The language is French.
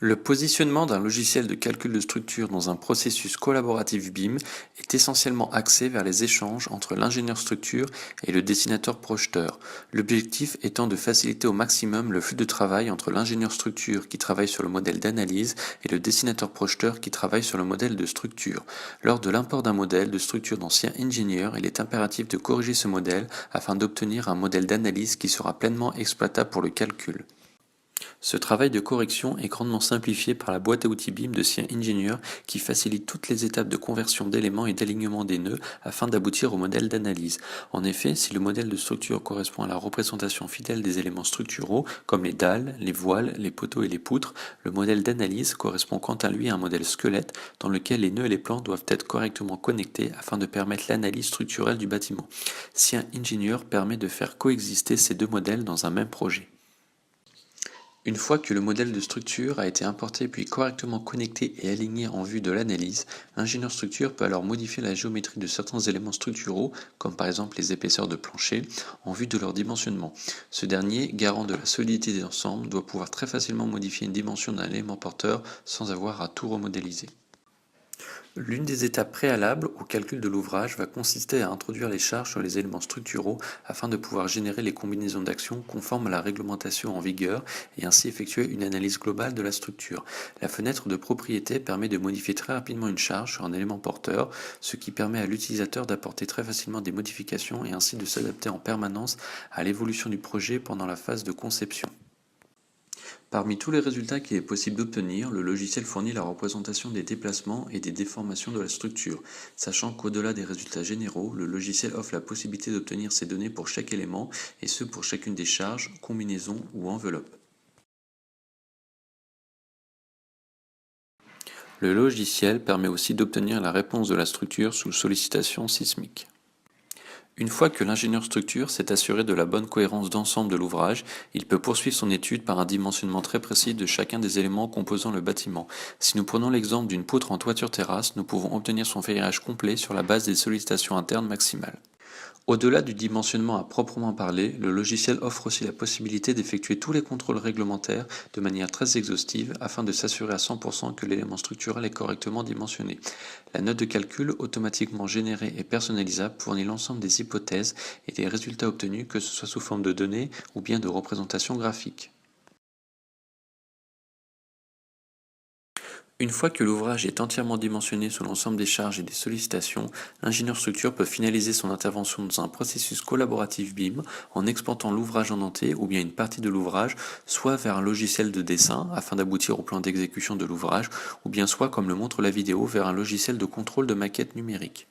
Le positionnement d'un logiciel de calcul de structure dans un processus collaboratif BIM est essentiellement axé vers les échanges entre l'ingénieur structure et le dessinateur projeteur, l'objectif étant de faciliter au maximum le flux de travail entre l'ingénieur structure qui travaille sur le modèle d'analyse et le dessinateur projeteur qui travaille sur le modèle de structure. Lors de l'import d'un modèle de structure dans Sia Engineer, il est impératif de corriger ce modèle afin d'obtenir un modèle d'analyse qui sera pleinement exploitable pour le calcul. Ce travail de correction est grandement simplifié par la boîte à outils BIM de Sia Engineer qui facilite toutes les étapes de conversion d'éléments et d'alignement des nœuds afin d'aboutir au modèle d'analyse. En effet, si le modèle de structure correspond à la représentation fidèle des éléments structuraux, comme les dalles, les voiles, les poteaux et les poutres, le modèle d'analyse correspond quant à lui à un modèle squelette dans lequel les nœuds et les plans doivent être correctement connectés afin de permettre l'analyse structurelle du bâtiment. Sia Engineer permet de faire coexister ces deux modèles dans un même projet. Une fois que le modèle de structure a été importé puis correctement connecté et aligné en vue de l'analyse, l'ingénieur structure peut alors modifier la géométrie de certains éléments structuraux, comme par exemple les épaisseurs de plancher, en vue de leur dimensionnement. Ce dernier, garant de la solidité des ensembles, doit pouvoir très facilement modifier une dimension d'un élément porteur sans avoir à tout remodéliser. L'une des étapes préalables au calcul de l'ouvrage va consister à introduire les charges sur les éléments structuraux afin de pouvoir générer les combinaisons d'actions conformes à la réglementation en vigueur et ainsi effectuer une analyse globale de la structure. La fenêtre de propriété permet de modifier très rapidement une charge sur un élément porteur, ce qui permet à l'utilisateur d'apporter très facilement des modifications et ainsi de s'adapter en permanence à l'évolution du projet pendant la phase de conception. Parmi tous les résultats qu'il est possible d'obtenir, le logiciel fournit la représentation des déplacements et des déformations de la structure, sachant qu'au-delà des résultats généraux, le logiciel offre la possibilité d'obtenir ces données pour chaque élément, et ce pour chacune des charges, combinaisons ou enveloppes. Le logiciel permet aussi d'obtenir la réponse de la structure sous sollicitation sismique. Une fois que l'ingénieur structure s'est assuré de la bonne cohérence d'ensemble de l'ouvrage, il peut poursuivre son étude par un dimensionnement très précis de chacun des éléments composant le bâtiment. Si nous prenons l'exemple d'une poutre en toiture-terrasse, nous pouvons obtenir son ferrage complet sur la base des sollicitations internes maximales. Au-delà du dimensionnement à proprement parler, le logiciel offre aussi la possibilité d'effectuer tous les contrôles réglementaires de manière très exhaustive afin de s'assurer à 100% que l'élément structurel est correctement dimensionné. La note de calcul, automatiquement générée et personnalisable, fournit l'ensemble des hypothèses et des résultats obtenus, que ce soit sous forme de données ou bien de représentations graphiques. Une fois que l'ouvrage est entièrement dimensionné sur l'ensemble des charges et des sollicitations, l'ingénieur structure peut finaliser son intervention dans un processus collaboratif BIM en exportant l'ouvrage en entier ou bien une partie de l'ouvrage, soit vers un logiciel de dessin afin d'aboutir au plan d'exécution de l'ouvrage, ou bien soit, comme le montre la vidéo, vers un logiciel de contrôle de maquette numérique.